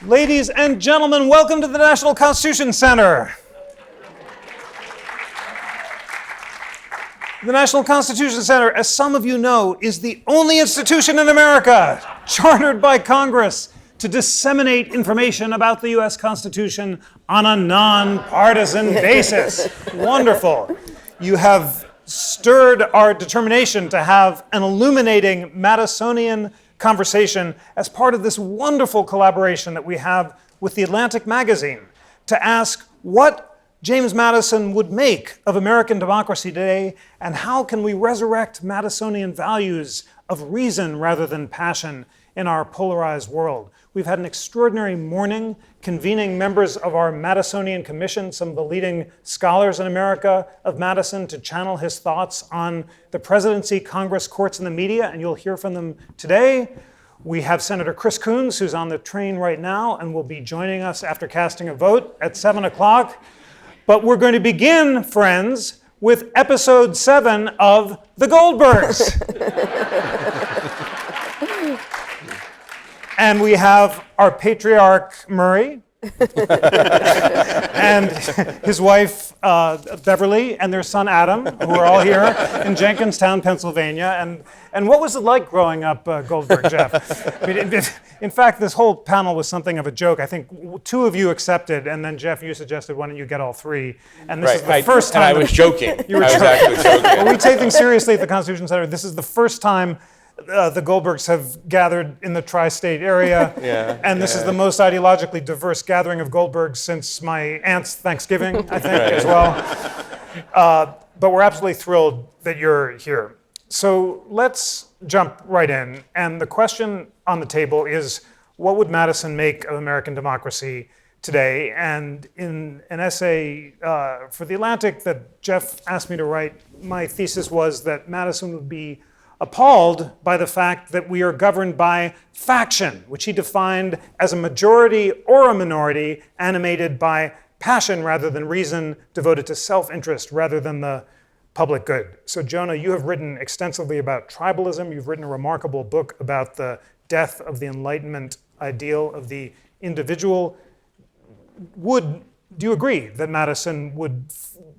Ladies and gentlemen, welcome to the National Constitution Center. The National Constitution Center, as some of you know, is the only institution in America chartered by Congress to disseminate information about the U.S. Constitution on a nonpartisan basis. Wonderful. You have stirred our determination to have an illuminating Madisonian conversation as part of this wonderful collaboration that we have with the Atlantic magazine to ask what James Madison would make of American democracy today and how can we resurrect Madisonian values of reason rather than passion in our polarized world. We've had an extraordinary morning convening members of our Madisonian Commission, some of the leading scholars in America of Madison, to channel his thoughts on the presidency, Congress, courts, and the media, and you'll hear from them today. We have Senator Chris Coons, who's on the train right now and will be joining us after casting a vote at 7 o'clock. But we're going to begin, friends, with episode 7 of The Goldbergs. And we have our patriarch, Murray, and his wife, Beverly, and their son, Adam, who are all here in Jenkinstown, Pennsylvania. And what was it like growing up Goldberg, Jeff? I mean, in fact, this whole panel was something of a joke. I think 2 of you accepted, and then, Jeff, you suggested, why don't you get all 3? And this is the first time. And I was joking. You were actually joking. Well, we take things seriously at the Constitution Center. This is the first time the Goldbergs have gathered in the tri-state area, and this is the most ideologically diverse gathering of Goldbergs since my aunt's Thanksgiving, I think, as well. But we're absolutely thrilled that you're here. So let's jump right in. And the question on the table is, what would Madison make of American democracy today? And in an essay for The Atlantic that Jeff asked me to write, my thesis was that Madison would be appalled by the fact that we are governed by faction, which he defined as a majority or a minority animated by passion rather than reason, devoted to self-interest rather than the public good. So Jonah, you have written extensively about tribalism. You've written a remarkable book about the death of the Enlightenment ideal of the individual. Do you agree that Madison would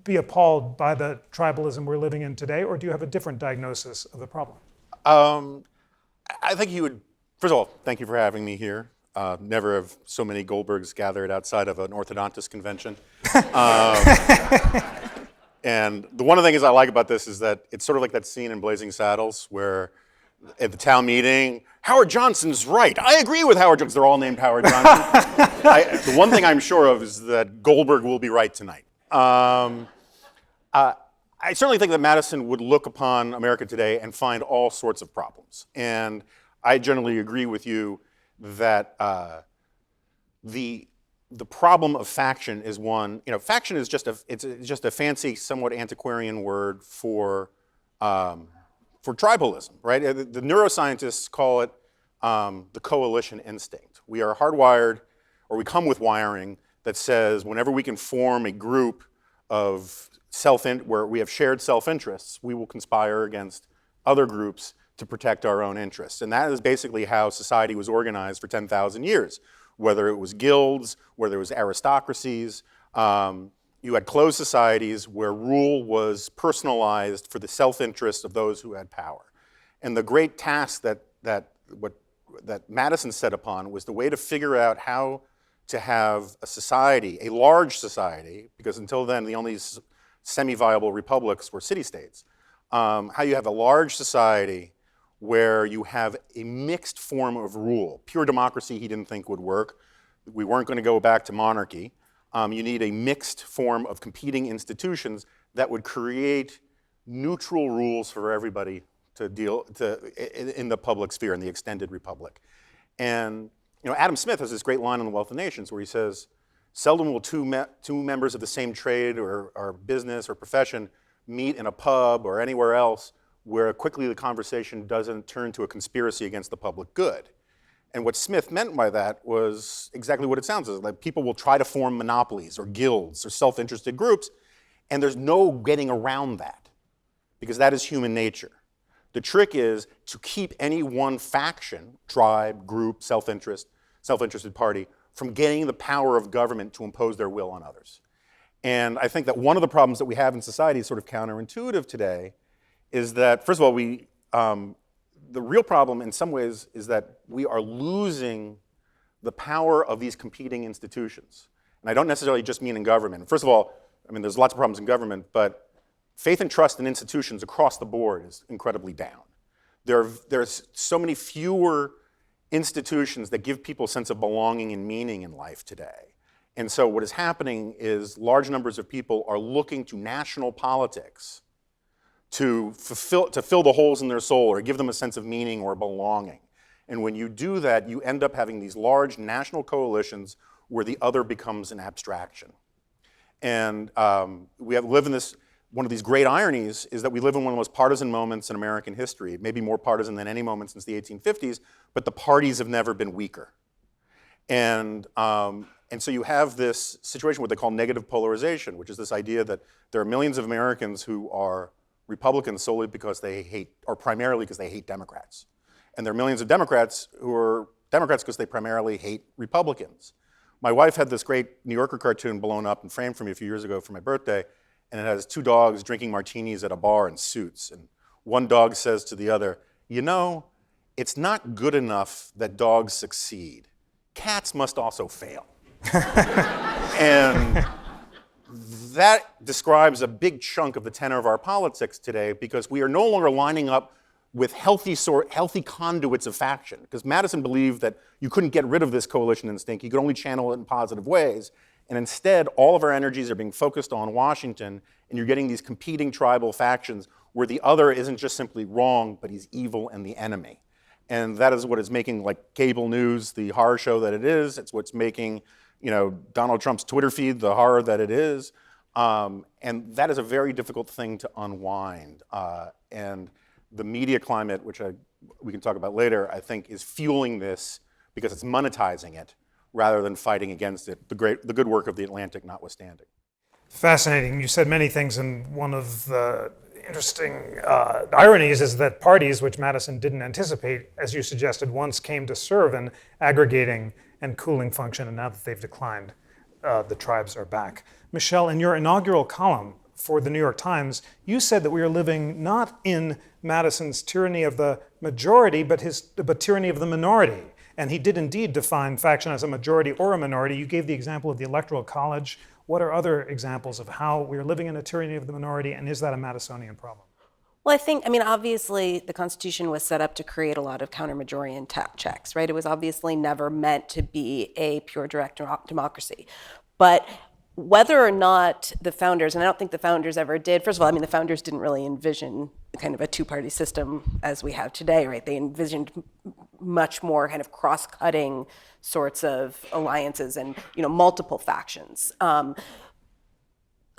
be appalled by the tribalism we're living in today, or do you have a different diagnosis of the problem? I think he would. First of all, thank you for having me here. Never have so many Goldbergs gathered outside of an orthodontist convention. And the one of the things I like about this is that it's sort of like that scene in Blazing Saddles where at the town meeting, Howard Johnson's right. I agree with Howard Johnson. They're all named Howard Johnson. The one thing I'm sure of is that Goldberg will be right tonight. I certainly think that Madison would look upon America today and find all sorts of problems. And I generally agree with you that the problem of faction is one. Faction is just a fancy, somewhat antiquarian word for tribalism, right? The neuroscientists call it the coalition instinct. We are hardwired, or we come with wiring that says whenever we can form a group of where we have shared self-interests, we will conspire against other groups to protect our own interests. And that is basically how society was organized for 10,000 years, whether it was guilds, whether it was aristocracies. You had closed societies where rule was personalized for the self-interest of those who had power. And the great task that Madison set upon was the way to figure out how to have a society, a large society, because until then the only semi-viable republics were city-states, how you have a large society where you have a mixed form of rule. Pure democracy he didn't think would work. We weren't going to go back to monarchy. You need a mixed form of competing institutions that would create neutral rules for everybody to in the public sphere, in the extended republic. And Adam Smith has this great line on The Wealth of Nations where he says, seldom will two members of the same trade or business or profession meet in a pub or anywhere else where quickly the conversation doesn't turn to a conspiracy against the public good. And what Smith meant by that was exactly what it sounds like. People will try to form monopolies or guilds or self-interested groups, and there's no getting around that because that is human nature. The trick is to keep any one faction, tribe, group, self-interested party from gaining the power of government to impose their will on others. And I think that one of the problems that we have in society is sort of counterintuitive today, is that, first of all, the real problem in some ways is that we are losing the power of these competing institutions. And I don't necessarily just mean in government. First of all, I mean, there's lots of problems in government, but faith and trust in institutions across the board is incredibly down. There's so many fewer institutions that give people a sense of belonging and meaning in life today. And so what is happening is large numbers of people are looking to national politics to fill the holes in their soul or give them a sense of meaning or belonging. And when you do that, you end up having these large national coalitions where the other becomes an abstraction. And we live in this, one of these great ironies is that we live in one of the most partisan moments in American history, maybe more partisan than any moment since the 1850s, but the parties have never been weaker. And so you have this situation what they call negative polarization, which is this idea that there are millions of Americans who are Republicans solely because they hate, or primarily because they hate Democrats. And there are millions of Democrats who are Democrats because they primarily hate Republicans. My wife had this great New Yorker cartoon blown up and framed for me a few years ago for my birthday, and it has two dogs drinking martinis at a bar in suits. And one dog says to the other, you know, it's not good enough that dogs succeed. Cats must also fail. And that describes a big chunk of the tenor of our politics today, because we are no longer lining up with healthy conduits of faction. Because Madison believed that you couldn't get rid of this coalition instinct, you could only channel it in positive ways. And instead, all of our energies are being focused on Washington, and you're getting these competing tribal factions where the other isn't just simply wrong, but he's evil and the enemy. And that is what is making like cable news the horror show that it is. It's what's making, you know, Donald Trump's Twitter feed the horror that it is. And that is a very difficult thing to unwind. And the media climate, which we can talk about later, I think is fueling this because it's monetizing it rather than fighting against it, the good work of The Atlantic notwithstanding. Fascinating. You said many things, and one of the interesting ironies is that parties, which Madison didn't anticipate, as you suggested, once came to serve an aggregating and cooling function, and now that they've declined, the tribes are back. Michelle, in your inaugural column for the New York Times, you said that we are living not in Madison's tyranny of the majority, but tyranny of the minority. And he did indeed define faction as a majority or a minority. You gave the example of the Electoral College. What are other examples of how we are living in a tyranny of the minority, and is that a Madisonian problem? Well, I mean, obviously the Constitution was set up to create a lot of counter-majorian checks, right? It was obviously never meant to be a pure direct democracy. But whether or not the founders, and I don't think the founders ever did, first of all, I mean, the founders didn't really envision kind of a two-party system as we have today, right? They envisioned much more kind of cross-cutting sorts of alliances and, you know, multiple factions.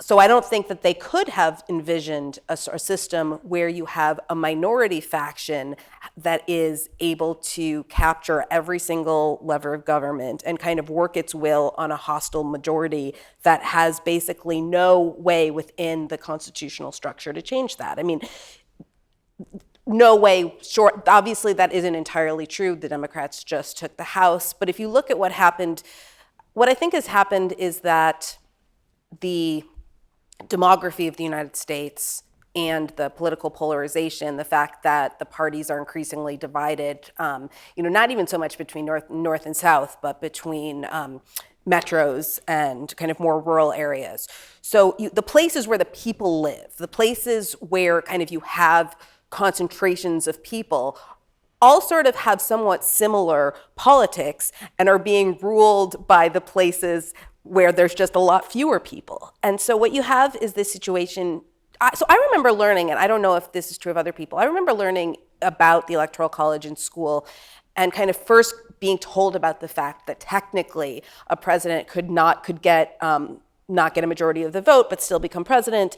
So I don't think that they could have envisioned a system where you have a minority faction that is able to capture every single lever of government and kind of work its will on a hostile majority that has basically no way within the constitutional structure to change that. I mean, no way short, obviously that isn't entirely true. The Democrats just took the House. But if you look at what happened, what I think has happened is that the demography of the United States and the political polarization, the fact that the parties are increasingly divided, you know, not even so much between north and south, but between metros and kind of more rural areas. So the places where the people live, the places where kind of you have concentrations of people, all sort of have somewhat similar politics and are being ruled by the places where there's just a lot fewer people. And so what you have is this situation. So I remember learning, and I don't know if this is true of other people, I remember learning about the Electoral College in school and kind of first being told about the fact that technically a president could not get a majority of the vote, but still become president.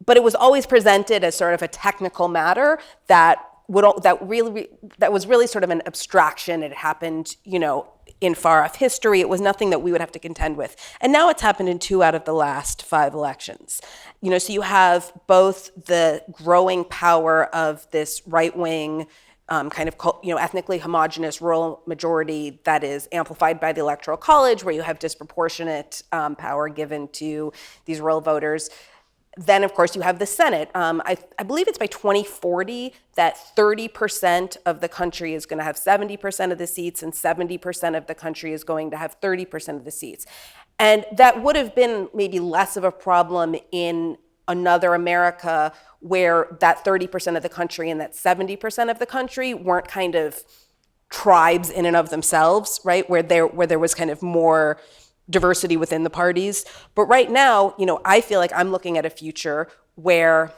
But it was always presented as sort of a technical matter that was really sort of an abstraction. It happened, you know, in far off history. It was nothing that we would have to contend with. And now it's happened in 2 out of the last 5 elections. You know, so you have both the growing power of this right-wing kind of ethnically homogenous rural majority that is amplified by the Electoral College, where you have disproportionate power given to these rural voters. Then, of course, you have the Senate. I believe it's by 2040 that 30% of the country is going to have 70% of the seats, and 70% of the country is going to have 30% of the seats. And that would have been maybe less of a problem in another America where that 30% of the country and that 70% of the country weren't kind of tribes in and of themselves, right? Where there was kind of more diversity within the parties. But right now, I feel like I'm looking at a future where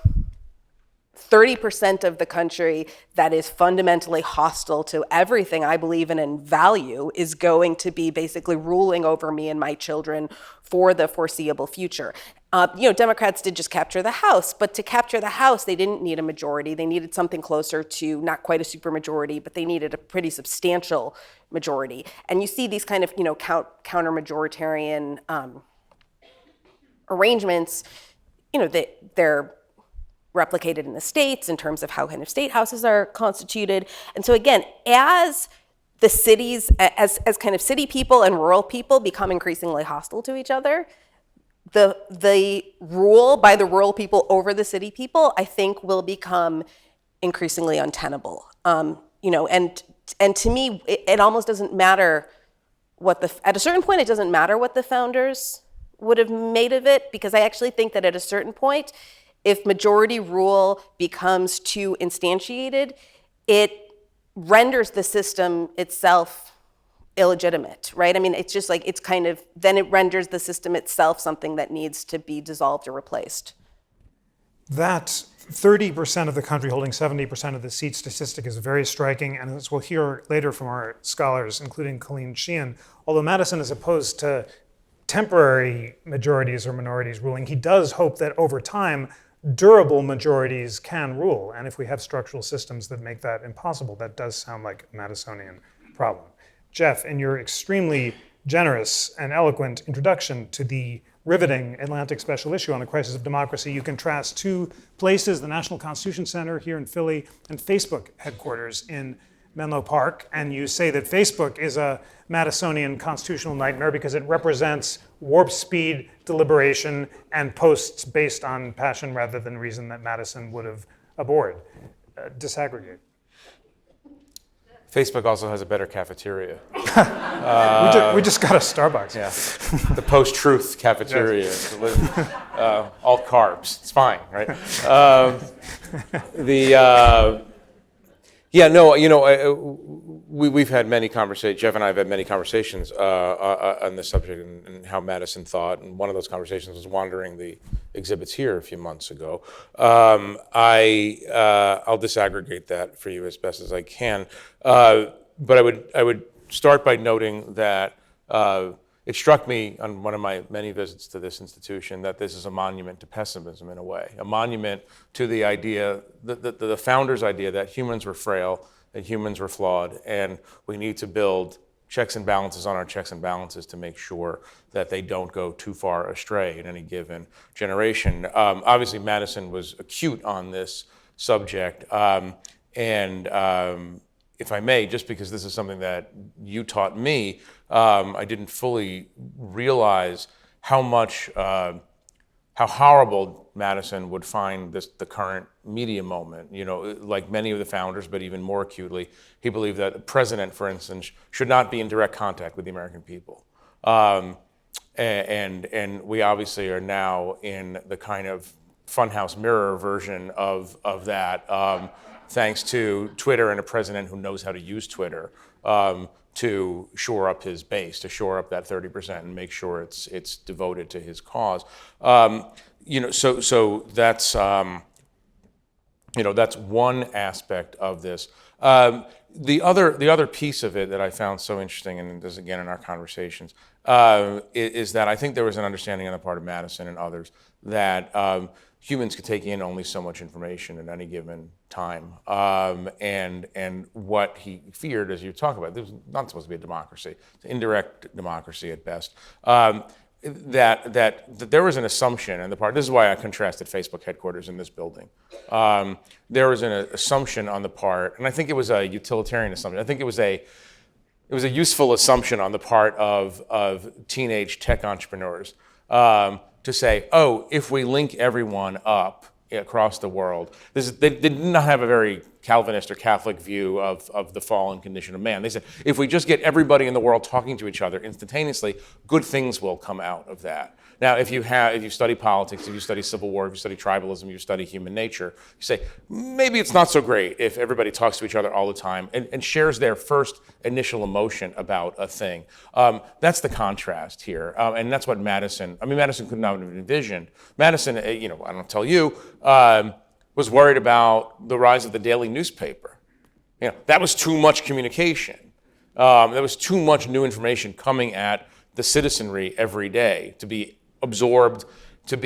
30% of the country that is fundamentally hostile to everything I believe in and value is going to be basically ruling over me and my children for the foreseeable future. Democrats did just capture the House, but to capture the House, they didn't need a majority. They needed something closer to not quite a supermajority, but they needed a pretty substantial majority. And you see these kind of, counter-majoritarian arrangements, they're replicated in the states in terms of how kind of state houses are constituted. And so again, as the cities, as kind of city people and rural people become increasingly hostile to each other, the rule by the rural people over the city people, I think, will become increasingly untenable. And to me, it almost doesn't matter at a certain point, it doesn't matter what the founders would have made of it, because I actually think that at a certain point, if majority rule becomes too instantiated, it renders the system itself illegitimate, right? I mean, it's just like, then it renders the system itself something that needs to be dissolved or replaced. That 30% of the country holding 70% of the seat statistic is very striking, and as we'll hear later from our scholars, including Colleen Sheehan, although Madison is opposed to temporary majorities or minorities ruling, he does hope that over time, durable majorities can rule. And if we have structural systems that make that impossible, that does sound like a Madisonian problem. Jeff, in your extremely generous and eloquent introduction to the riveting Atlantic special issue on the crisis of democracy, you contrast two places, the National Constitution Center here in Philly and Facebook headquarters in Menlo Park, and you say that Facebook is a Madisonian constitutional nightmare because it represents warp speed deliberation and posts based on passion rather than reason that Madison would have abhorred. Disaggregate. Facebook also has a better cafeteria. We just got a Starbucks. Yeah, the post-truth cafeteria. Yes. All carbs. It's fine, right? We've had many conversations. Jeff and I have had many conversations on this subject and how Madison thought. And one of those conversations was wandering the exhibits here a few months ago. I'll disaggregate that for you as best as I can. But I would start by noting that it struck me on one of my many visits to this institution that this is a monument to pessimism in a way, a monument to the idea, the founders' idea that humans were frail and humans were flawed, and we need to build checks and balances on our checks and balances to make sure that they don't go too far astray in any given generation. Obviously, Madison was acute on this subject, if I may, just because this is something that you taught me, I didn't fully realize how horrible Madison would find the current media moment. Like many of the founders, but even more acutely, he believed that the president, for instance, should not be in direct contact with the American people. And we obviously are now in the kind of funhouse mirror version of that. Thanks to Twitter and a president who knows how to use Twitter to shore up his base, to shore up that 30% and make sure it's devoted to his cause. So that's that's one aspect of this. The other piece of it that I found so interesting, and this again in our conversations, is that I think there was an understanding on the part of Madison and others that humans could take in only so much information at any given time. And what he feared, as you talk about, this was not supposed to be a democracy. It's an indirect democracy at best. that there was an assumption on the part. This is why I contrasted Facebook headquarters in this building. There was an assumption on the part, and I think it was a utilitarian assumption. I think it was a useful assumption on the part of teenage tech entrepreneurs to say, oh, if we link everyone up across the world, they did not have a very Calvinist or Catholic view of the fallen condition of man. They said, if we just get everybody in the world talking to each other instantaneously, good things will come out of that. Now, if you study politics, if you study civil war, if you study tribalism, you study human nature, you say, maybe it's not so great if everybody talks to each other all the time and shares their first initial emotion about a thing. That's the contrast here. And that's what Madison could not have envisioned. Madison, I don't tell you, was worried about the rise of the daily newspaper. That was too much communication. There was too much new information coming at the citizenry every day to be absorbed, to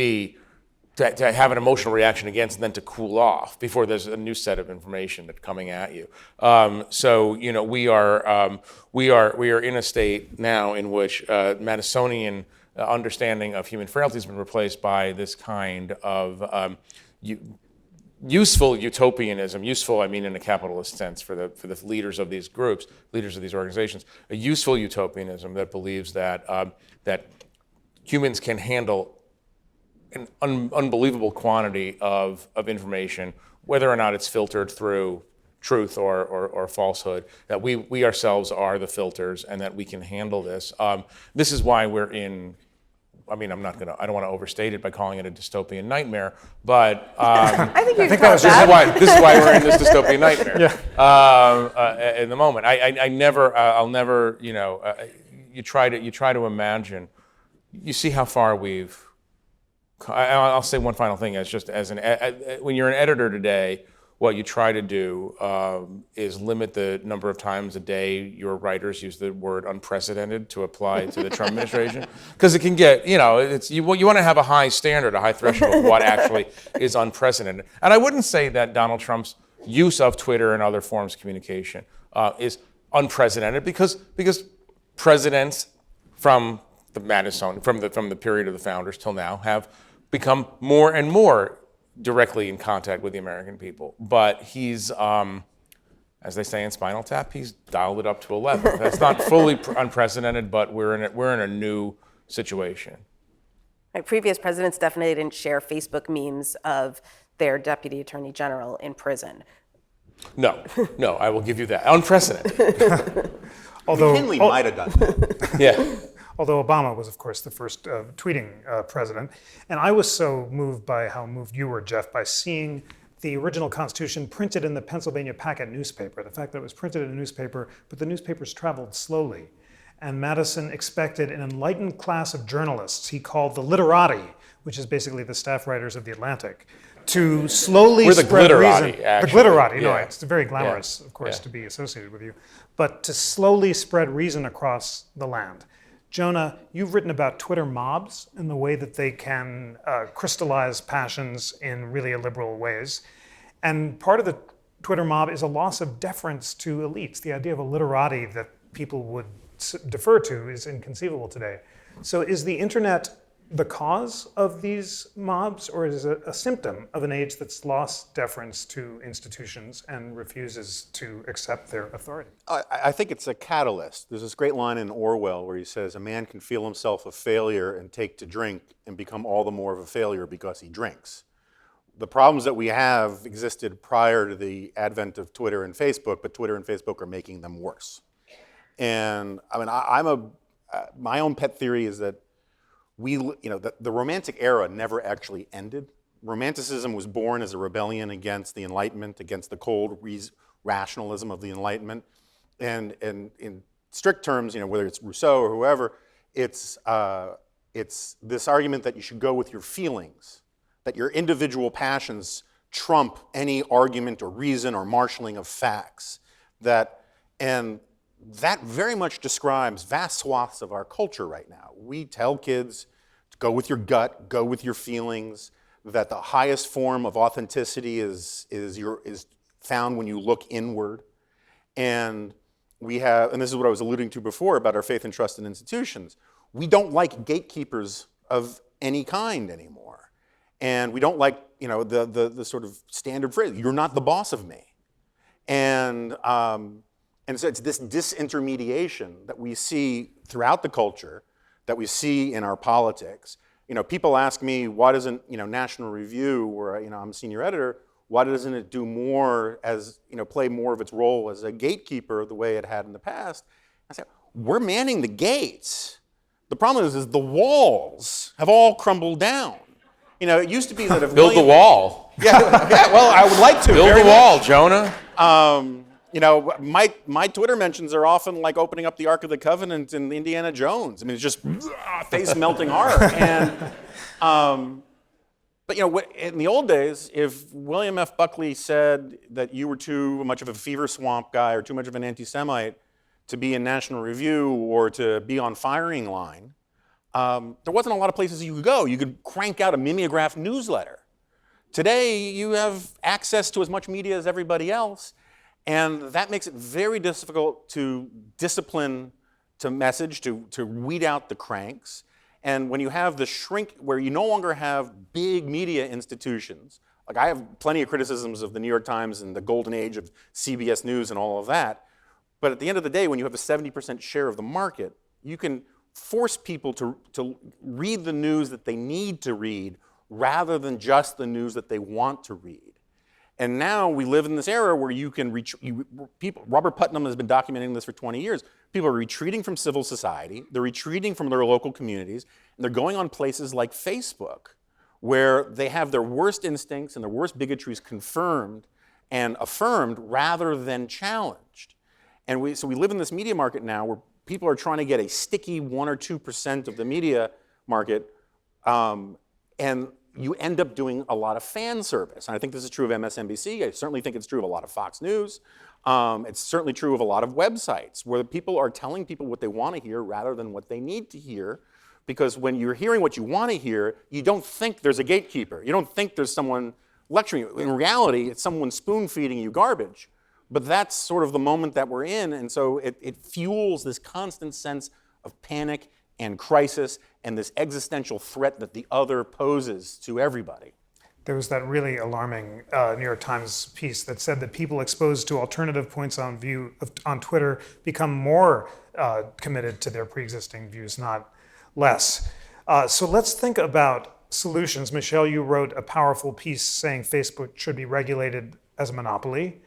have an emotional reaction against, and then to cool off before there's a new set of information that's coming at you. So we are in a state now in which Madisonian understanding of human frailty has been replaced by this kind of useful utopianism. Useful, I mean, in a capitalist sense, for the leaders of these groups, leaders of these organizations. A useful utopianism that believes that that humans can handle an unbelievable quantity of information, whether or not it's filtered through truth or falsehood. That we ourselves are the filters, and that we can handle this. This is why we're in. I mean, I don't want to overstate it by calling it a dystopian nightmare, but I think this is why we're in this dystopian nightmare. In the moment, I'll never, you try to imagine, you see how far we've. I'll say one final thing, when you're an editor today, what you try to do is limit the number of times a day your writers use the word unprecedented to apply to the Trump administration, because it can get, you want to have a high standard, a high threshold of what actually is unprecedented. And I wouldn't say that Donald Trump's use of Twitter and other forms of communication is unprecedented, because presidents from the Madison, from the period of the founders till now, have become more and more directly in contact with the American people. But he's, as they say in Spinal Tap, he's dialed it up to 11. That's not fully unprecedented, but we're in a new situation. Right, previous presidents definitely didn't share Facebook memes of their deputy attorney general in prison. No, I will give you that. Unprecedented. Although McKinley might have done that. Yeah. Although Obama was, of course, the first tweeting president. And I was so moved by how moved you were, Jeff, by seeing the original Constitution printed in the Pennsylvania Packet newspaper. The fact that it was printed in a newspaper, but the newspapers traveled slowly. And Madison expected an enlightened class of journalists he called the literati, which is basically the staff writers of The Atlantic, to slowly spread reason. Actually. The glitterati, yeah. no, it's very glamorous, of course, to be associated with you. But to slowly spread reason across the land. Jonah, you've written about Twitter mobs and the way that they can crystallize passions in really illiberal ways. And part of the Twitter mob is a loss of deference to elites. The idea of a literati that people would defer to is inconceivable today. So is the internet the cause of these mobs, or is it a symptom of an age that's lost deference to institutions and refuses to accept their authority? I think it's a catalyst. There's this great line in Orwell where he says, a man can feel himself a failure and take to drink and become all the more of a failure because he drinks. The problems that we have existed prior to the advent of Twitter and Facebook, but Twitter and Facebook are making them worse. And I mean, my own pet theory is that the Romantic era never actually ended. Romanticism was born as a rebellion against the Enlightenment, against the cold rationalism of the Enlightenment. And in strict terms, whether it's Rousseau or whoever, it's this argument that you should go with your feelings, that your individual passions trump any argument or reason or marshaling of facts. And that very much describes vast swaths of our culture right now. We tell kids to go with your gut, go with your feelings, that the highest form of authenticity is found when you look inward. And this is what I was alluding to before about our faith and trust in institutions. we don't like gatekeepers of any kind anymore. And we don't like, the sort of standard phrase, you're not the boss of me. And so it's this disintermediation that we see throughout the culture, that we see in our politics. People ask me, why doesn't, National Review, where, I'm a senior editor, why doesn't it do more as, play more of its role as a gatekeeper the way it had in the past? I say, we're manning the gates. The problem is the walls have all crumbled down. It used to be that if Build the wall. Yeah, well, I would like to. Build the wall, Jonah. My Twitter mentions are often like opening up the Ark of the Covenant in Indiana Jones. I mean, it's just face-melting horror. And, but in the old days, if William F. Buckley said that you were too much of a fever swamp guy or too much of an anti-Semite to be in National Review or to be on firing line, there wasn't a lot of places you could go. You could crank out a mimeograph newsletter. Today, you have access to as much media as everybody else, and that makes it very difficult to discipline, to message, to weed out the cranks. And when you have the shrink, where you no longer have big media institutions, like I have plenty of criticisms of the New York Times and the golden age of CBS News and all of that, but at the end of the day, when you have a 70% share of the market, you can force people to read the news that they need to read rather than just the news that they want to read. And now we live in this era where you can people. Robert Putnam has been documenting this for 20 years. People are retreating from civil society, they're retreating from their local communities, and they're going on places like Facebook, where they have their worst instincts and their worst bigotries confirmed and affirmed rather than challenged. And so we live in this media market now where people are trying to get a sticky 1 or 2% of the media market, and you end up doing a lot of fan service. And I think this is true of MSNBC. I certainly think it's true of a lot of Fox News. It's certainly true of a lot of websites where people are telling people what they want to hear rather than what they need to hear. Because when you're hearing what you want to hear, you don't think there's a gatekeeper. You don't think there's someone lecturing you. In reality, it's someone spoon-feeding you garbage. But that's sort of the moment that we're in, and so it fuels this constant sense of panic and crisis and this existential threat that the other poses to everybody. There was that really alarming New York Times piece that said that people exposed to alternative points on view on Twitter become more committed to their pre-existing views, not less. So let's think about solutions. Michelle, you wrote a powerful piece saying Facebook should be regulated as a monopoly.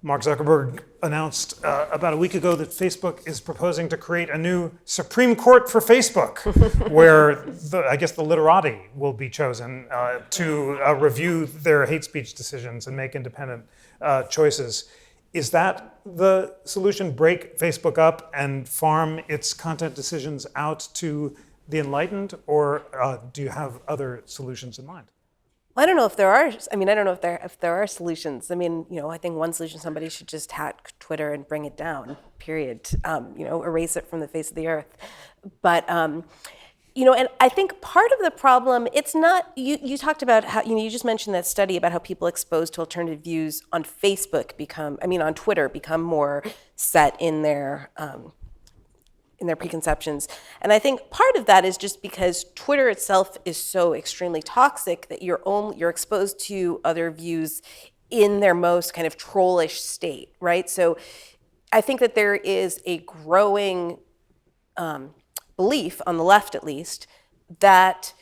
Mark Zuckerberg announced about a week ago that Facebook is proposing to create a new Supreme Court for Facebook, where I guess the literati will be chosen to review their hate speech decisions and make independent choices. Is that the solution? Break Facebook up and farm its content decisions out to the enlightened, or do you have other solutions in mind? I don't know if there are. I mean, I don't know if there are solutions. I mean, I think one solution, somebody should just hack Twitter and bring it down. Period. Erase it from the face of the earth. But and I think part of the problem, it's not. You talked about how you just mentioned that study about how people exposed to alternative views on Facebook on Twitter become more set in their preconceptions. And I think part of that is just because Twitter itself is so extremely toxic that you're exposed to other views in their most kind of trollish state, right? So I think that there is a growing belief, on the left at least, that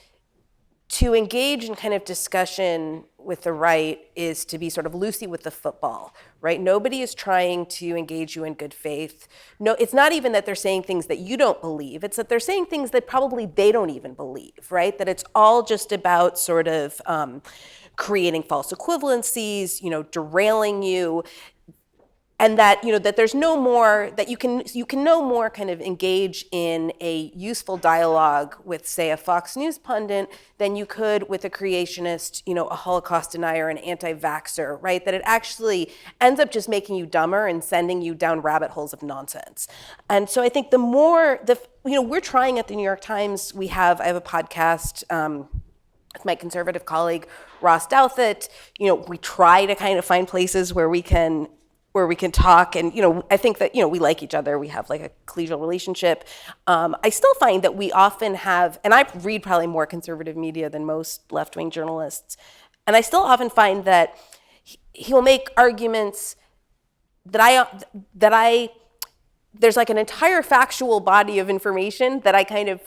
to engage in kind of discussion with the right is to be sort of Lucy with the football, right? Nobody is trying to engage you in good faith. No, it's not even that they're saying things that you don't believe. It's that they're saying things that probably they don't even believe, right? That it's all just about sort of creating false equivalencies, derailing you. And that that there's no more that you can no more kind of engage in a useful dialogue with, say, a Fox News pundit than you could with a creationist, a Holocaust denier, an anti-vaxxer, right? That it actually ends up just making you dumber and sending you down rabbit holes of nonsense. And so I think the more we're trying at the New York Times. I have a podcast with my conservative colleague Ross Douthat. We try to kind of find places where we can where we can talk. And, I think that, we like each other. We have like a collegial relationship. I still find that we often have, and I read probably more conservative media than most left-wing journalists, and I still often find that he'll make arguments that there's like an entire factual body of information that I kind of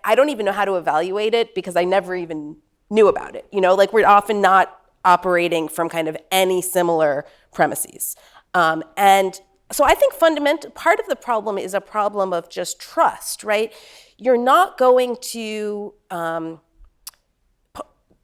I don't even know how to evaluate it because I never even knew about it. Like we're often not operating from kind of any similar premises. And so I think part of the problem is a problem of just trust, right? You're not going to,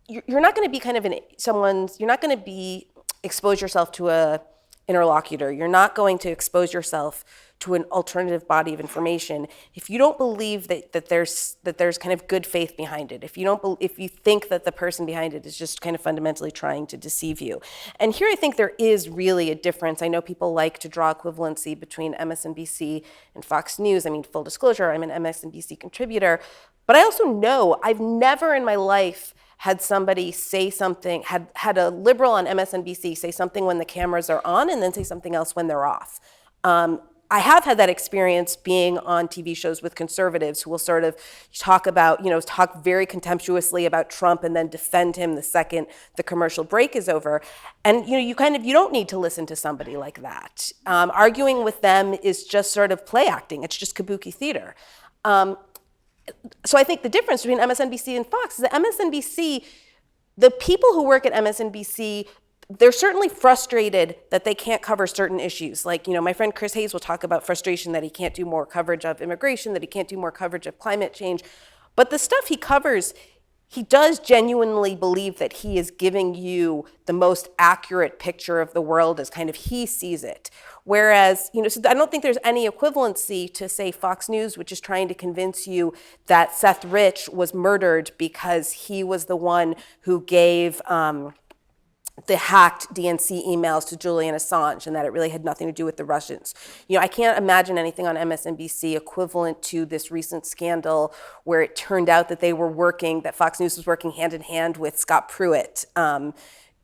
you're not going to be kind of you're not going to be expose yourself to a interlocutor. You're not going to expose yourself to an alternative body of information if you don't believe that there's kind of good faith behind it. If you think that the person behind it is just kind of fundamentally trying to deceive you. And here I think there is really a difference. I know people like to draw equivalency between MSNBC and Fox News. I mean, full disclosure, I'm an MSNBC contributor, but I also know I've never in my life had somebody say something, had a liberal on MSNBC say something when the cameras are on and then say something else when they're off. I have had that experience being on TV shows with conservatives who will sort of talk very contemptuously about Trump and then defend him the second the commercial break is over. And you don't need to listen to somebody like that. Arguing with them is just sort of play acting. It's just kabuki theater. So I think the difference between MSNBC and Fox is that MSNBC, the people who work at MSNBC, they're certainly frustrated that they can't cover certain issues. Like, my friend Chris Hayes will talk about frustration that he can't do more coverage of immigration, that he can't do more coverage of climate change. But the stuff he covers, he does genuinely believe that he is giving you the most accurate picture of the world as kind of he sees it. Whereas, so I don't think there's any equivalency to, say, Fox News, which is trying to convince you that Seth Rich was murdered because he was the one who gave the hacked DNC emails to Julian Assange and that it really had nothing to do with the Russians. I can't imagine anything on MSNBC equivalent to this recent scandal where it turned out that that Fox News was working hand in hand with Scott Pruitt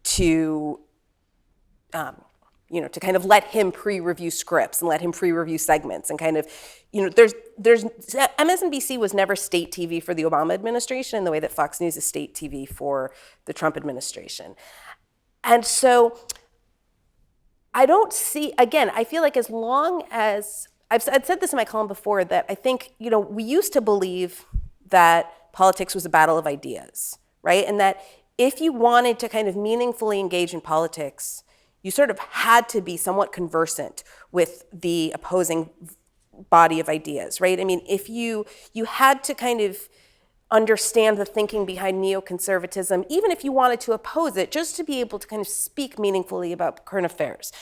to kind of let him pre-review scripts and let him pre-review segments and kind of, MSNBC was never state TV for the Obama administration in the way that Fox News is state TV for the Trump administration. And so I don't see, again, I feel like as long as, I've said this in my column before, that I think, we used to believe that politics was a battle of ideas, right? And that if you wanted to kind of meaningfully engage in politics, you sort of had to be somewhat conversant with the opposing body of ideas, right? I mean, if you had to kind of understand the thinking behind neoconservatism, even if you wanted to oppose it, just to be able to kind of speak meaningfully about current affairs.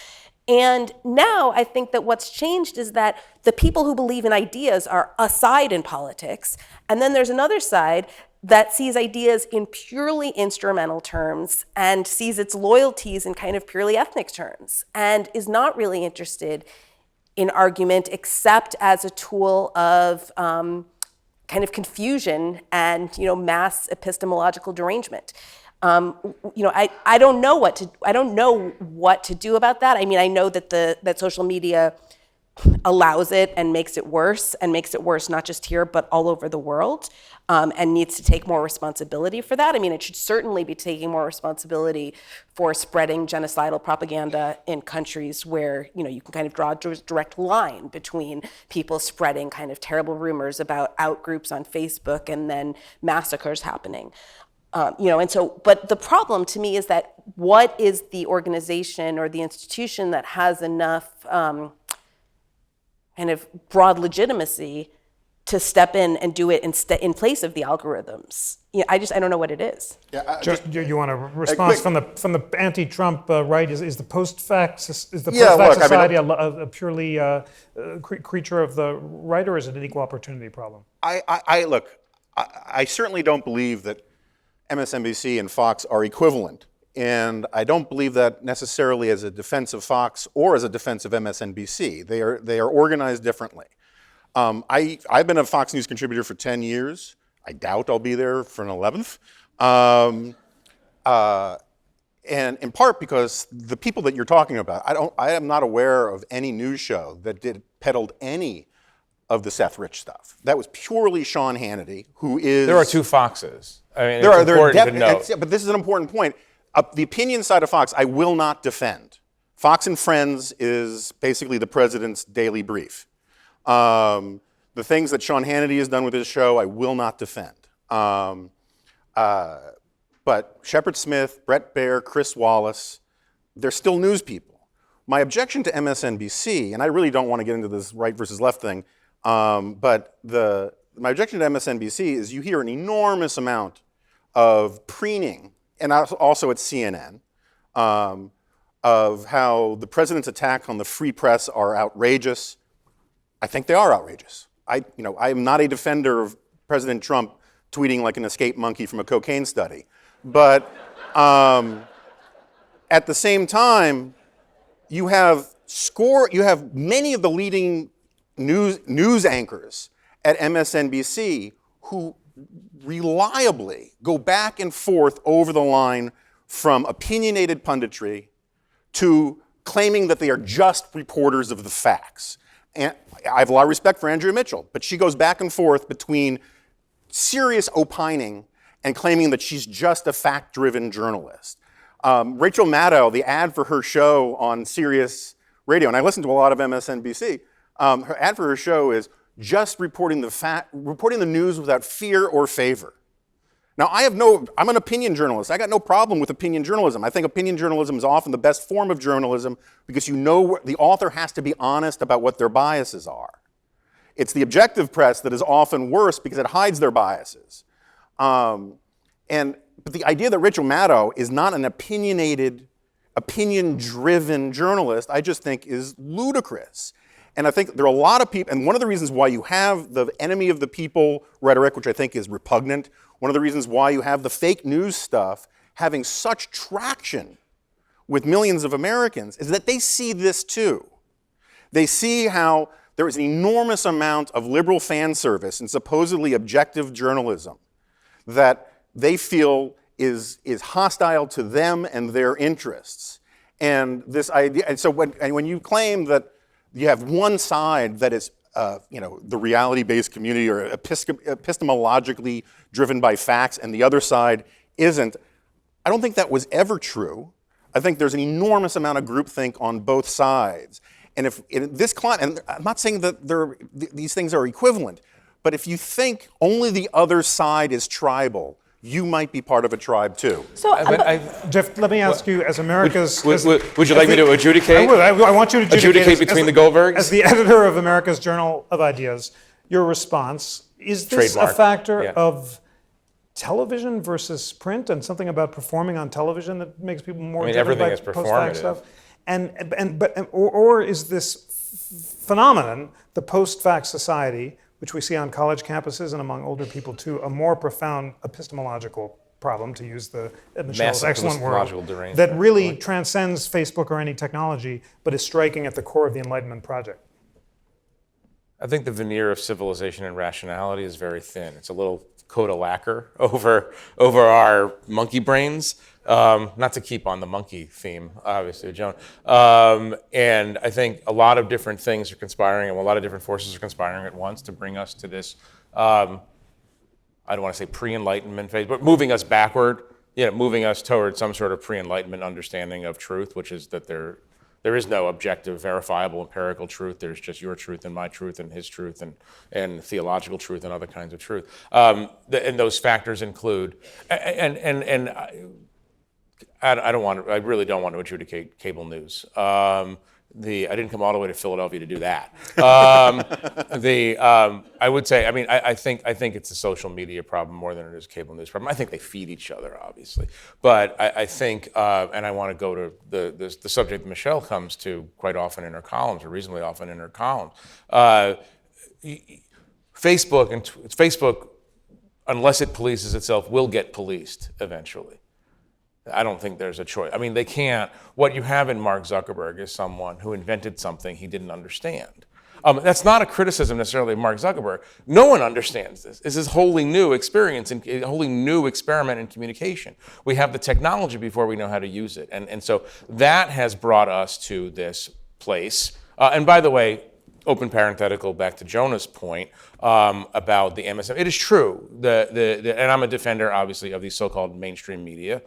And now I think that what's changed is that the people who believe in ideas are a side in politics, and then there's another side that sees ideas in purely instrumental terms and sees its loyalties in kind of purely ethnic terms, and is not really interested in argument except as a tool of kind of confusion and mass epistemological derangement. I don't know what to do about that. I mean, I know that that social media allows it and makes it worse not just here but all over the world, and needs to take more responsibility for that. I mean, it should certainly be taking more responsibility for spreading genocidal propaganda in countries where you can kind of draw a direct line between people spreading kind of terrible rumors about outgroups on Facebook and then massacres happening. And so, but the problem to me is that what is the organization or the institution that has enough kind of broad legitimacy to step in and do it in place of the algorithms? I don't know what it is. Yeah, you want a response from the anti-Trump right? Is the post-fact society a purely creature of the right, or is it an equal opportunity problem? I certainly don't believe that MSNBC and Fox are equivalent. And I don't believe that necessarily as a defense of Fox or as a defense of MSNBC. They are organized differently. I've been a Fox News contributor for 10 years. I doubt I'll be there for an 11th. And in part because the people that you're talking about, I am not aware of any news show that peddled any of the Seth Rich stuff. That was purely Sean Hannity, who is... There are two Foxes. I mean, There it's important to note. But this is an important point. The opinion side of Fox, I will not defend. Fox and Friends is basically the president's daily brief. The things that Sean Hannity has done with his show, I will not defend. But Shepard Smith, Brett Baer, Chris Wallace, they're still news people. My objection to MSNBC, and I really don't want to get into this right versus left thing, but my objection to MSNBC is you hear an enormous amount of preening, and also at CNN, of how the president's attack on the free press are outrageous. I think they are outrageous. I am not a defender of President Trump tweeting like an escaped monkey from a cocaine study. But at the same time, you have many of the leading news anchors at MSNBC who reliably go back and forth over the line from opinionated punditry to claiming that they are just reporters of the facts. And I have a lot of respect for Andrea Mitchell, but she goes back and forth between serious opining and claiming that she's just a fact-driven journalist. Rachel Maddow, the ad for her show on Sirius Radio, and I listen to a lot of MSNBC, her ad for her show is just reporting the news without fear or favor. Now, I'm an opinion journalist. I got no problem with opinion journalism. I think opinion journalism is often the best form of journalism because the author has to be honest about what their biases are. It's the objective press that is often worse because it hides their biases. But the idea that Rachel Maddow is not an opinionated, opinion-driven journalist, I just think is ludicrous. And I think there are a lot of people, and one of the reasons why you have the enemy of the people rhetoric, which I think is repugnant, one of the reasons why you have the fake news stuff having such traction with millions of Americans is that they see this too. They see how there is an enormous amount of liberal fan service and supposedly objective journalism that they feel is hostile to them and their interests. And this idea, and so when you claim that you have one side that is the reality-based community or epistemologically driven by facts and the other side isn't, I don't think that was ever true. I think there's an enormous amount of groupthink on both sides. And if in this climate, and I'm not saying that these things are equivalent, but if you think only the other side is tribal, you might be part of a tribe too. So, Jeff, let me ask you, as America's... Would you like me to adjudicate? I would. I want you to adjudicate between the Goldbergs? As the editor of America's Journal of Ideas, your response, is this Trademark. a factor of television versus print and something about performing on television that makes people more driven everything by is post-fact performative. stuff? Or is this phenomenon, the post-fact society, which we see on college campuses and among older people too, a more profound epistemological problem, to use Michelle's excellent word, that really transcends Facebook or any technology, but is striking at the core of the Enlightenment project? I think the veneer of civilization and rationality is very thin. It's a little Coda lacquer over our monkey brains. Not to keep on the monkey theme, obviously, Jonah. And I think a lot of different things are conspiring, and a lot of different forces are conspiring at once to bring us to this, I don't want to say pre-Enlightenment phase, but moving us backward, moving us towards some sort of pre-Enlightenment understanding of truth, which is that there is no objective, verifiable, empirical truth. There's just your truth and my truth and his truth and theological truth and other kinds of truth. And those factors include, I really don't want to adjudicate cable news. I didn't come all the way to Philadelphia to do that. I would say, I think it's a social media problem more than it is a cable news problem. I think they feed each other, obviously. But I think, and I want to go to the subject that Michelle comes to quite often in her columns, or reasonably often in her columns. Facebook, unless it polices itself, will get policed eventually. I don't think there's a choice. They can't. What you have in Mark Zuckerberg is someone who invented something he didn't understand. That's not a criticism necessarily of Mark Zuckerberg. No one understands this. This is a wholly new experience and a wholly new experiment in communication. We have the technology before we know how to use it. And so that has brought us to this place. And by the way, open parenthetical back to Jonah's point about the MSM. It is true, and I'm a defender, obviously, of the so-called mainstream media.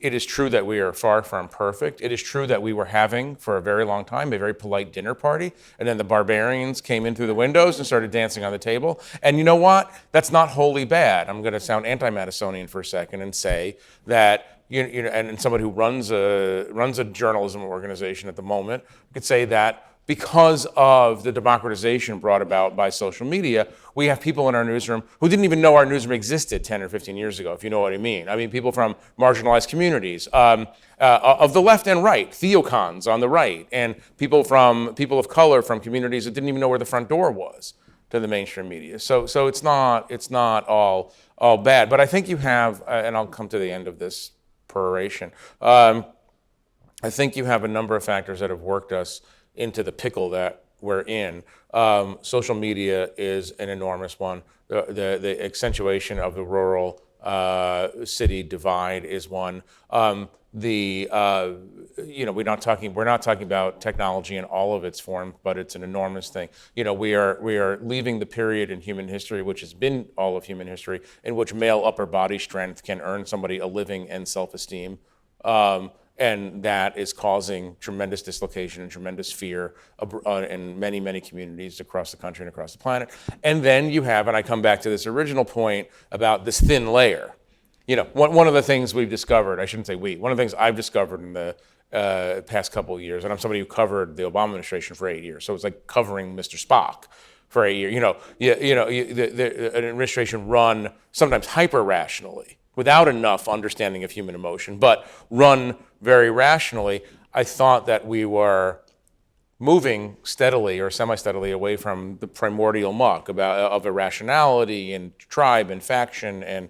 It is true that we are far from perfect. It is true that we were having, for a very long time, a very polite dinner party, and then the barbarians came in through the windows and started dancing on the table. And you know what? That's not wholly bad. I'm going to sound anti-Madisonian for a second and say that, and somebody who runs a journalism organization at the moment could say that because of the democratization brought about by social media, we have people in our newsroom who didn't even know our newsroom existed 10 or 15 years ago, if you know what I mean. I mean, people from marginalized communities, of the left and right, theocons on the right, and people of color from communities that didn't even know where the front door was to the mainstream media. So it's not all bad. But I think you have, and I'll come to the end of this peroration, I think you have a number of factors that have worked us into the pickle that we're in. Social media is an enormous one. The accentuation of the rural city divide is one. We're not talking about technology in all of its form, but it's an enormous thing. We are leaving the period in human history, which has been all of human history, in which male upper body strength can earn somebody a living and self-esteem. And that is causing tremendous dislocation and tremendous fear in many, many communities across the country and across the planet. And then you have, and I come back to this original point about this thin layer. One of the things we've discovered, I shouldn't say we, one of the things I've discovered in the past couple of years, and I'm somebody who covered the Obama administration for 8 years, so it's like covering Mr. Spock for 8 years. An administration run sometimes hyper-rationally, without enough understanding of human emotion, but run very rationally. I thought that we were moving steadily or semi-steadily away from the primordial muck of irrationality and tribe and faction and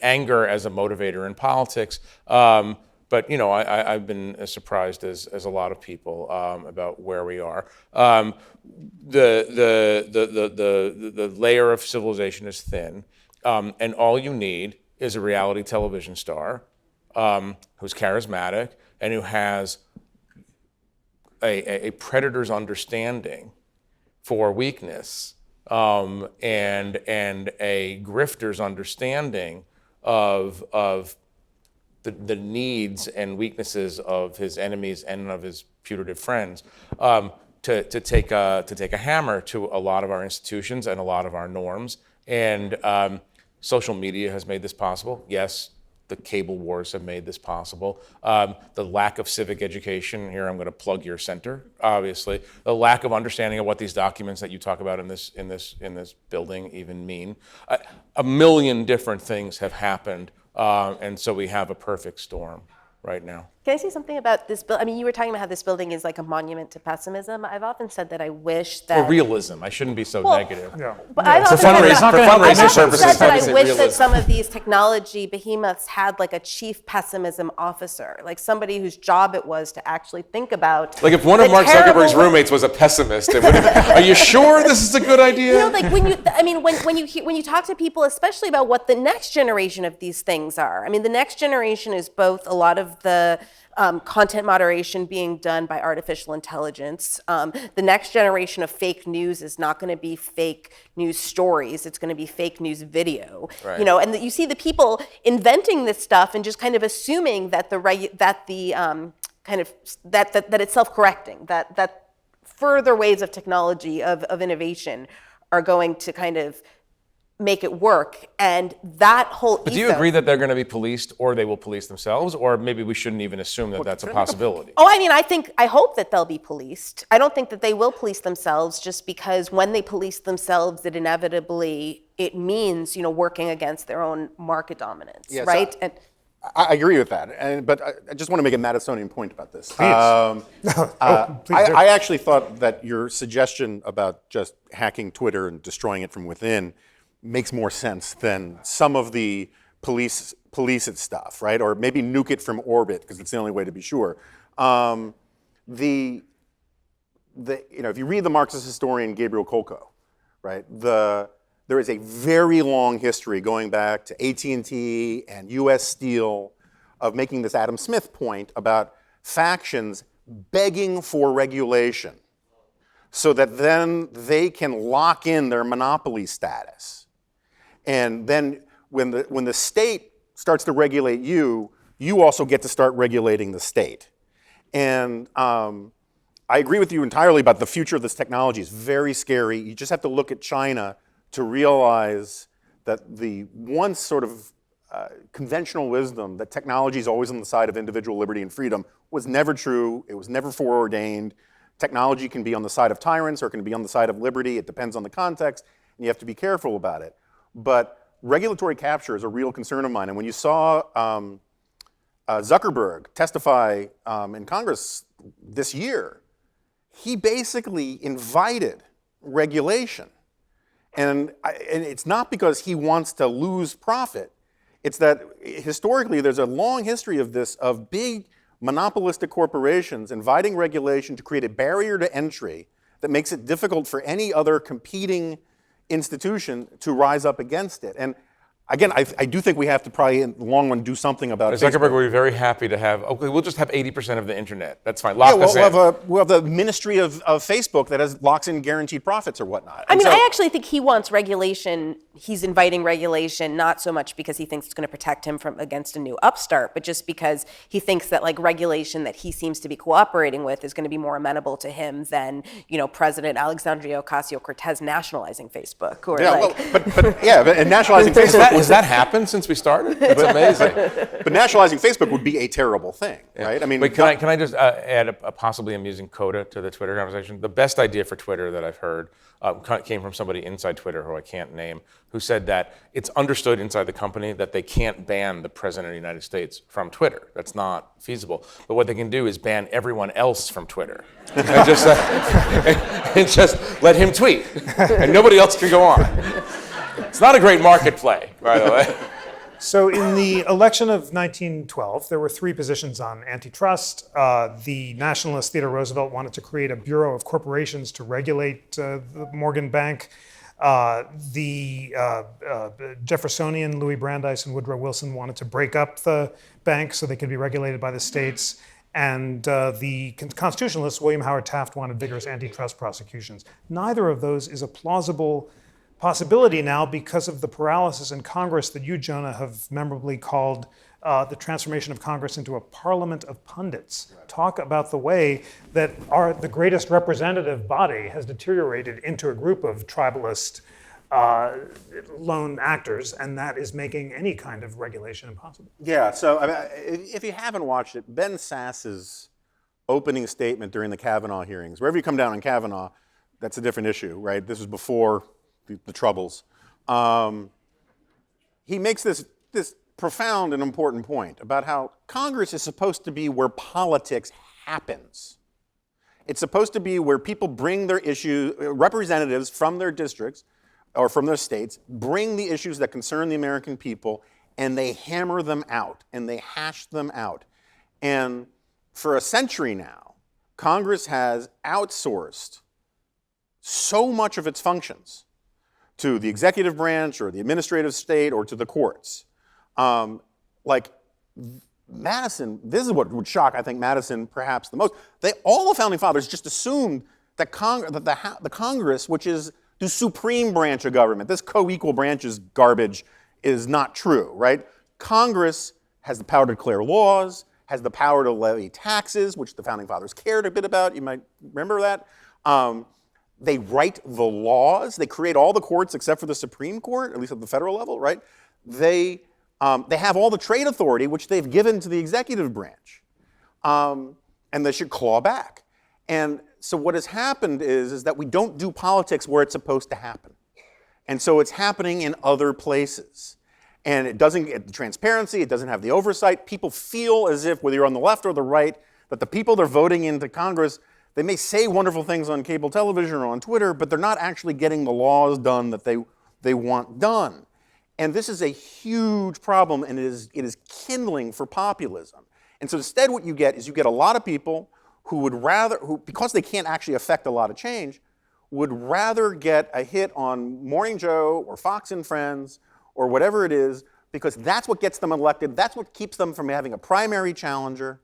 anger as a motivator in politics. But I've been as surprised as a lot of people about where we are. The layer of civilization is thin, and all you need is a reality television star who's charismatic and who has a predator's understanding for weakness and a grifter's understanding of the needs and weaknesses of his enemies and of his putative friends, to take a hammer to a lot of our institutions and a lot of our norms. And social media has made this possible. Yes, the cable wars have made this possible. The lack of civic education, here I'm going to plug your center, obviously. The lack of understanding of what these documents that you talk about in this building even mean. A million different things have happened, and so we have a perfect storm right now. Can I say something about this building? I mean, you were talking about how this building is like a monument to pessimism. I've often said that I wish that... Or realism. I shouldn't be so negative. Yeah. But I've often said that I wish that some of these technology behemoths had like a chief pessimism officer, like somebody whose job it was to actually think about... Like if one of Mark Zuckerberg's roommates was a pessimist, are you sure this is a good idea? Like when you talk to people, especially about what the next generation of these things are. I mean, the next generation is both a lot of the content moderation being done by artificial intelligence. The next generation of fake news is not going to be fake news stories. It's going to be fake news video. Right. And you see the people inventing this stuff and just kind of assuming that it's self-correcting. That further ways of technology of innovation are going to kind of make it work, and that whole But do you agree that they're going to be policed, or they will police themselves, or maybe we shouldn't even assume that that's a possibility? Oh, I mean, I hope that they'll be policed. I don't think that they will police themselves, just because when they police themselves, it means, working against their own market dominance, yes, right? I agree with that, but I just want to make a Madisonian point about this. Please. I actually thought that your suggestion about just hacking Twitter and destroying it from within makes more sense than some of the police it stuff, right? Or maybe nuke it from orbit, because it's the only way to be sure. The if you read the Marxist historian Gabriel Kolko, right, there is a very long history going back to AT&T and U.S. Steel of making this Adam Smith point about factions begging for regulation so that then they can lock in their monopoly status. And then when the state starts to regulate you, you also get to start regulating the state. And I agree with you entirely about the future of this technology. It's very scary. You just have to look at China to realize that the once sort of conventional wisdom that technology is always on the side of individual liberty and freedom was never true. It was never foreordained. Technology can be on the side of tyrants or it can be on the side of liberty. It depends on the context, and you have to be careful about it. But regulatory capture is a real concern of mine. And when you saw Zuckerberg testify in Congress this year, he basically invited regulation. And it's not because he wants to lose profit. It's that historically there's a long history of this, of big monopolistic corporations inviting regulation to create a barrier to entry that makes it difficult for any other competing institution to rise up against it. And again, I do think we have to probably, in the long run, do something about it. Zuckerberg would be very happy to have, okay, we'll just have 80% of the internet. That's fine. Lock us in. We'll have the ministry of Facebook that locks in guaranteed profits or whatnot. I mean, I actually think he wants regulation. He's inviting regulation, not so much because he thinks it's going to protect him against a new upstart, but just because he thinks that regulation that he seems to be cooperating with is going to be more amenable to him than, President Alexandria Ocasio Cortes nationalizing Facebook. Or and nationalizing Facebook. Has that happened since we started? That's amazing. But nationalizing Facebook would be a terrible thing, right? I mean, wait, can I just add a possibly amusing coda to the Twitter conversation? The best idea for Twitter that I've heard came from somebody inside Twitter who I can't name, who said that it's understood inside the company that they can't ban the President of the United States from Twitter. That's not feasible. But what they can do is ban everyone else from Twitter. and just let him tweet. And nobody else can go on. It's not a great market play, by the way. So in the election of 1912, there were three positions on antitrust. The nationalist Theodore Roosevelt wanted to create a Bureau of Corporations to regulate the Morgan Bank. The Jeffersonian Louis Brandeis and Woodrow Wilson wanted to break up the bank so they could be regulated by the states. And the constitutionalist William Howard Taft wanted vigorous antitrust prosecutions. Neither of those is a plausible possibility now because of the paralysis in Congress that you, Jonah, have memorably called the transformation of Congress into a parliament of pundits. Right. Talk about the way that the greatest representative body has deteriorated into a group of tribalist lone actors, and that is making any kind of regulation impossible. Yeah, so if you haven't watched it, Ben Sass's opening statement during the Kavanaugh hearings, wherever you come down on Kavanaugh, that's a different issue, right? This was before the Troubles. He makes this profound and important point about how Congress is supposed to be where politics happens. It's supposed to be where people bring their issues, representatives from their districts or from their states, bring the issues that concern the American people, and they hammer them out, and they hash them out. And for a century now, Congress has outsourced so much of its functions to the executive branch or the administrative state or to the courts. Madison, this is what would shock, I think, Madison perhaps the most. All the founding fathers just assumed that the Congress, which is the supreme branch of government, this co-equal branches garbage is not true, right? Congress has the power to declare laws, has the power to levy taxes, which the founding fathers cared a bit about. You might remember that. They write the laws. They create all the courts except for the Supreme Court, at least at the federal level, right? They have all the trade authority, which they've given to the executive branch. And they should claw back. And so what has happened is that we don't do politics where it's supposed to happen. And so it's happening in other places. And it doesn't get the transparency, it doesn't have the oversight. People feel as if, whether you're on the left or the right, that the people they're voting into Congress, they may say wonderful things on cable television or on Twitter, but they're not actually getting the laws done that they want done. And this is a huge problem, and it is kindling for populism. And so instead what you get is you get a lot of people who, because they can't actually affect a lot of change, would rather get a hit on Morning Joe or Fox and Friends or whatever it is, because that's what gets them elected. That's what keeps them from having a primary challenger.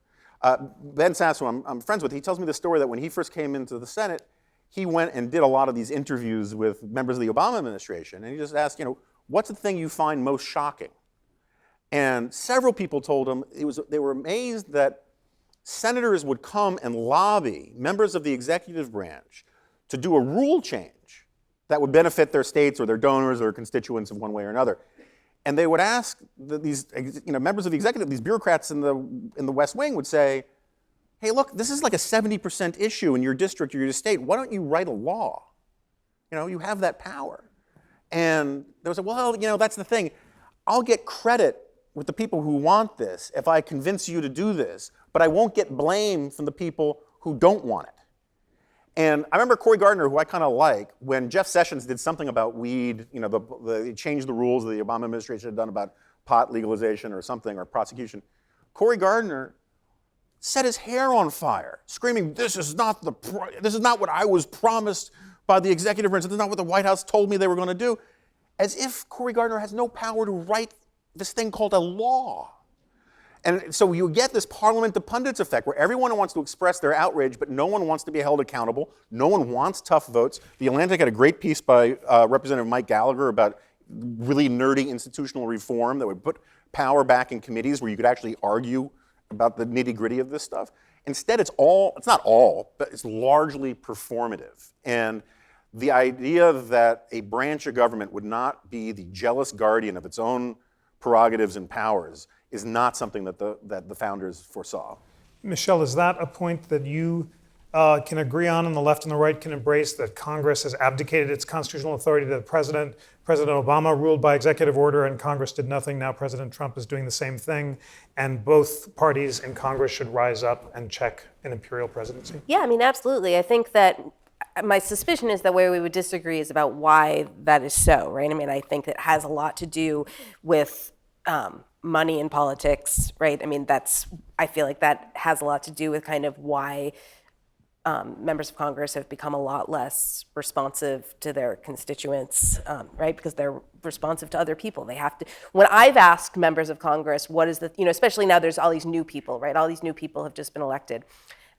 Ben Sass, who I'm friends with, he tells me the story that when he first came into the Senate, he went and did a lot of these interviews with members of the Obama administration, and he just asked, what's the thing you find most shocking? And several people told him they were amazed that senators would come and lobby members of the executive branch to do a rule change that would benefit their states or their donors or constituents in one way or another. And they would ask these members of the executive, these bureaucrats in the West Wing would say, hey, look, this is like a 70% issue in your district or your state. Why don't you write a law? You have that power. And they would say, well, that's the thing. I'll get credit with the people who want this if I convince you to do this, but I won't get blame from the people who don't want it. And I remember Cory Gardner, who I kind of like, when Jeff Sessions did something about weed, they changed the rules that the Obama administration had done about pot legalization or something, or prosecution. Cory Gardner set his hair on fire, screaming, this is not what I was promised by the executive branch. This is not what the White House told me they were going to do. As if Cory Gardner has no power to write this thing called a law. And so you get this parliament to pundits effect where everyone wants to express their outrage, but no one wants to be held accountable. No one wants tough votes. The Atlantic had a great piece by Representative Mike Gallagher about really nerdy institutional reform that would put power back in committees where you could actually argue about the nitty-gritty of this stuff. Instead, it's not all, but it's largely performative. And the idea that a branch of government would not be the jealous guardian of its own prerogatives and powers is not something that the founders foresaw. Michelle, is that a point that you can agree on and the left and the right can embrace, that Congress has abdicated its constitutional authority to the president? President Obama ruled by executive order and Congress did nothing. Now President Trump is doing the same thing. And both parties in Congress should rise up and check an imperial presidency? Yeah, absolutely. I think that my suspicion is that where we would disagree is about why that is so, right? I think it has a lot to do with money in politics, right? I feel like that has a lot to do with kind of why members of Congress have become a lot less responsive to their constituents, right? Because they're responsive to other people. They have to. When I've asked members of Congress, what is especially now there's all these new people, right? All these new people have just been elected.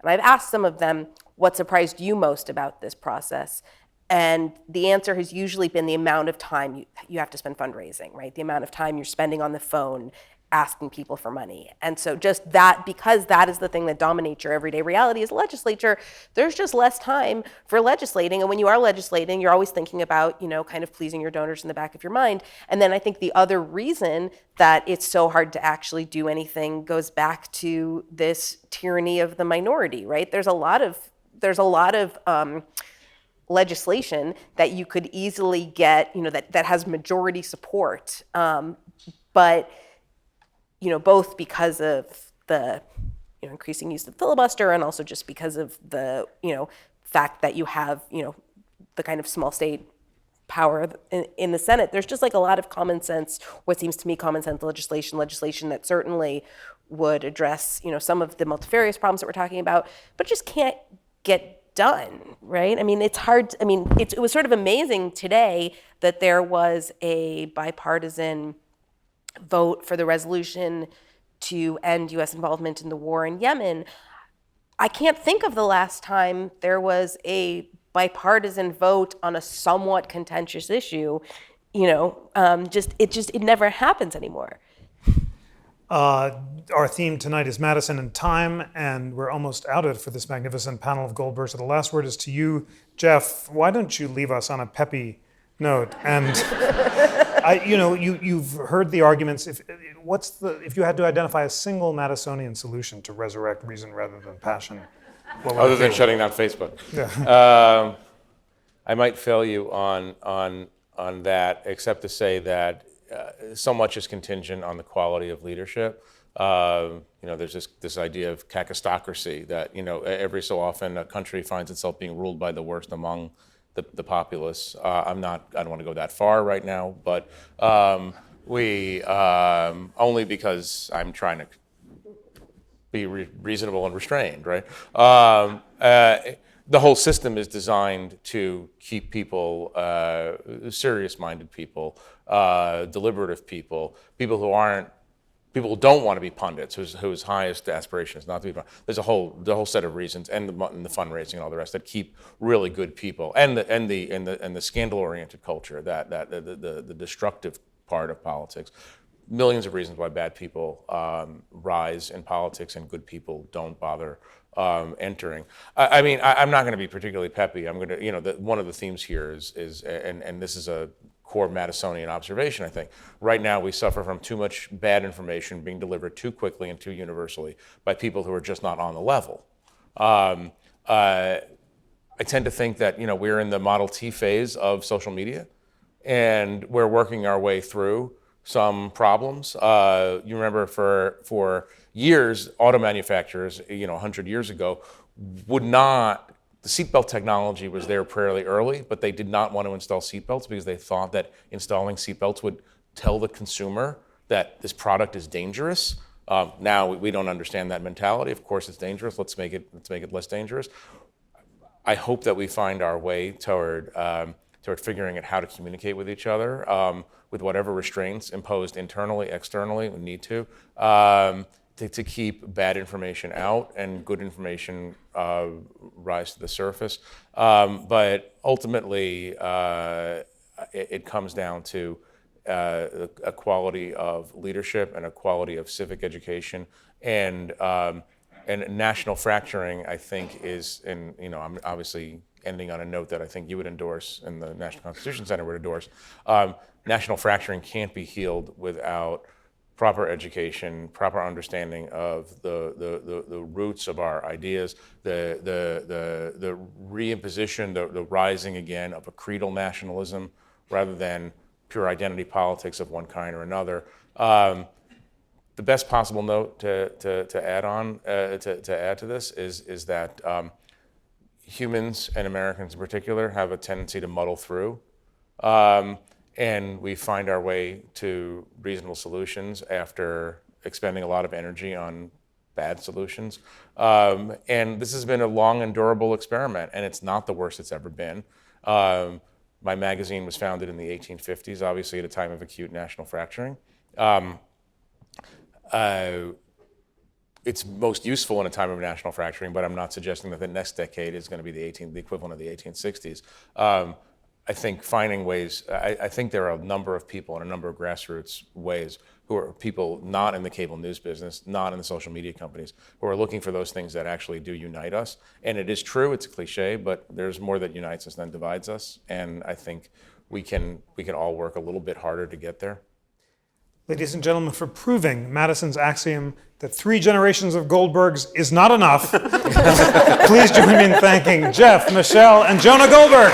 And I've asked some of them, what surprised you most about this process? And the answer has usually been the amount of time you have to spend fundraising, right? The amount of time you're spending on the phone asking people for money. And so just that, because that is the thing that dominates your everyday reality as a legislature, there's just less time for legislating. And when you are legislating, you're always thinking about, kind of pleasing your donors in the back of your mind. And then I think the other reason that it's so hard to actually do anything goes back to this tyranny of the minority, right? There's a lot of legislation that you could easily get, that has majority support, but both because of the increasing use of filibuster and also just because of the fact that you have the kind of small state power in the Senate, there's just like a lot of common sense, what seems to me common sense legislation that certainly would address some of the multifarious problems that we're talking about, but just can't get done, right? It's hard. It was sort of amazing today that there was a bipartisan vote for the resolution to end U.S. involvement in the war in Yemen. I can't think of the last time there was a bipartisan vote on a somewhat contentious issue. It never happens anymore. Our theme tonight is Madison and time, and we're almost out of it for this magnificent panel of Goldberg. So the last word is to you, Jeff. Why don't you leave us on a peppy note? And you've heard the arguments. If you had to identify a single Madisonian solution to resurrect reason rather than passion, other than shutting down Facebook, yeah. I might fail you on that, except to say that so much is contingent on the quality of leadership. There's this idea of kakistocracy that every so often a country finds itself being ruled by the worst among the populace. I don't want to go that far right now, but only because I'm trying to be reasonable and restrained, right? The whole system is designed to keep people, serious-minded people, deliberative people, people who don't want to be pundits, whose highest aspiration is not to be pundits. There's the whole set of reasons, and the fundraising and all the rest that keep really good people, and the scandal-oriented culture, that the destructive part of politics. Millions of reasons why bad people rise in politics and good people don't bother entering. I'm not going to be particularly peppy. I'm going to, one of the themes here is, and this is a core Madisonian observation, I think. Right now, we suffer from too much bad information being delivered too quickly and too universally by people who are just not on the level. I tend to think that, we're in the Model T phase of social media, and we're working our way through some problems. You remember for years, auto manufacturers, 100 years ago, the seatbelt technology was there fairly early, but they did not want to install seatbelts because they thought that installing seatbelts would tell the consumer that this product is dangerous. Now we don't understand that mentality. Of course, it's dangerous. Let's make it less dangerous. I hope that we find our way toward figuring out how to communicate with each other with whatever restraints imposed internally, externally, we need to keep bad information out and good information rise to the surface. But ultimately, it comes down to a quality of leadership and a quality of civic education, and national fracturing, I think, is, and I'm obviously ending on a note that I think you would endorse and the National Constitution Center would endorse. National fracturing can't be healed without proper education, proper understanding of the roots of our ideas, the reimposition, the rising again of a creedal nationalism rather than pure identity politics of one kind or another. The best possible note to add to this is that humans, and Americans in particular, have a tendency to muddle through. And we find our way to reasonable solutions after expending a lot of energy on bad solutions. And this has been a long and durable experiment, and it's not the worst it's ever been. My magazine was founded in the 1850s, obviously at a time of acute national fracturing. It's most useful in a time of national fracturing, but I'm not suggesting that the next decade is going to be the equivalent of the 1860s. I think finding ways, I think there are a number of people and a number of grassroots ways who are people not in the cable news business, not in the social media companies, who are looking for those things that actually do unite us. And it is true, it's a cliche, but there's more that unites us than divides us. And I think we can all work a little bit harder to get there. Ladies and gentlemen, for proving Madison's axiom that 3 generations of Goldbergs is not enough, please join me in thanking Jeff, Michelle, and Jonah Goldberg.